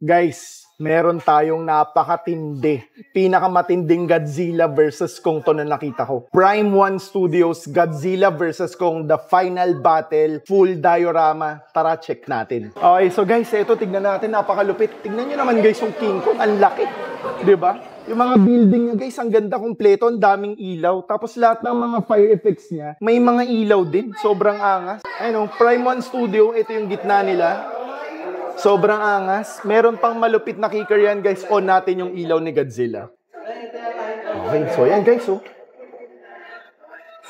Guys, meron tayong napakatindi. Pinakamatinding Godzilla versus Kong to na nakita ko. Prime 1 Studios, Godzilla versus Kong, the final battle, full diorama. Tara, check natin. Okay, so guys, ito, tignan natin, napakalupit. Tignan nyo naman guys yung King Kong, ang laki. Diba? Yung mga building niya guys, ang ganda kompleto, ang daming ilaw. Tapos lahat ng mga fire effects niya, may mga ilaw din. Sobrang angas. Ayun, Prime 1 Studio, ito yung gitna nila. Sobrang angas. Meron pang malupit na kicker yan, guys. On natin yung ilaw ni Godzilla. Okay, so yan, guys, oh.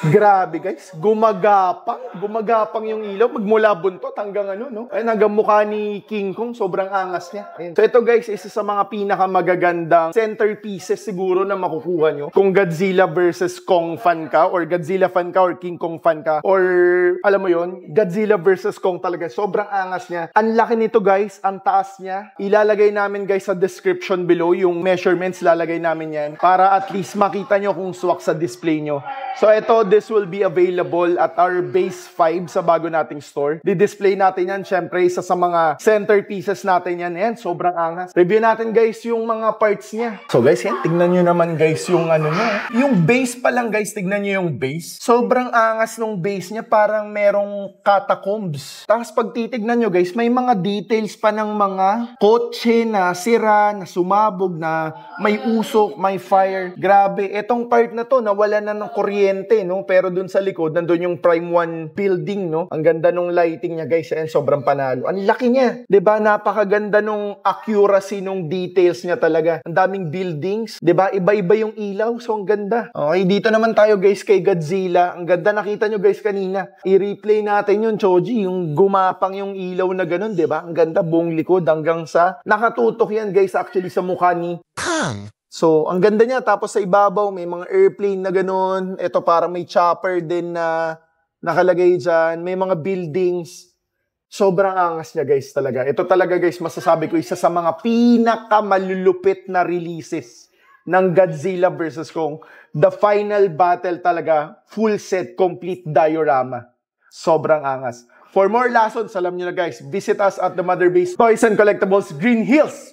Grabe, guys. Gumagapang. Gumagapang yung ilaw. Magmula buntot hanggang ano, no? Ayun, hanggang mukha ni King Kong. Sobrang angas niya. Ayun. So, ito, guys, isa sa mga pinakamagagandang centerpieces siguro na makukuha nyo. Kung Godzilla versus Kong fan ka, or Godzilla fan ka, or King Kong fan ka, or, alam mo yon, Godzilla versus Kong talaga. Sobrang angas niya. Ang laki nito, guys. Ang taas niya. Ilalagay namin, guys, sa description below. Yung measurements, lalagay namin yan. Para at least makita nyo kung swak sa display nyo. So, ito, this will be available at our base 5 sa bago nating store. Di-display natin yan. Syempre, isa sa mga centerpieces natin yan. Ayan, sobrang angas. Review natin, guys, yung mga parts niya. So, guys, yan. Tignan nyo naman, guys, yung ano niya. Yung base pa lang, guys. Tignan nyo yung base. Sobrang angas nung base niya. Parang merong catacombs. Tapos, pag titignan nyo, guys, may mga details pa ng mga kotse na sira, na sumabog, na may usok, may fire. Grabe. Etong part na to, nawala na ng kuryente, no? Pero dun sa likod, nandun yung Prime 1 building, no? Ang ganda nung lighting niya, guys. Ayan, sobrang panalo. Ang laki niya. 'Di ba? Napakaganda nung accuracy nung details niya talaga. Ang daming buildings. 'Di ba? Iba-iba yung ilaw. So, ang ganda. Okay, dito naman tayo, guys, kay Godzilla. Ang ganda. Nakita nyo, guys, kanina. I-replay natin yun, Choji. Yung gumapang yung ilaw na ganun, 'di ba? Ang ganda. Buong likod hanggang sa nakatutok yan, guys, actually sa mukha ni Kong. So, ang ganda niya. Tapos sa ibabaw, may mga airplane na ganun. Ito parang may chopper din na nakalagay dyan. May mga buildings. Sobrang angas niya, guys, talaga. Ito talaga, guys, masasabi ko, isa sa mga pinakamalulupit na releases ng Godzilla vs. Kong. The final battle talaga, full set, complete diorama. Sobrang angas. For more lessons, alam niyo na, guys, visit us at the Mother Base Toys and Collectibles, Green Hills.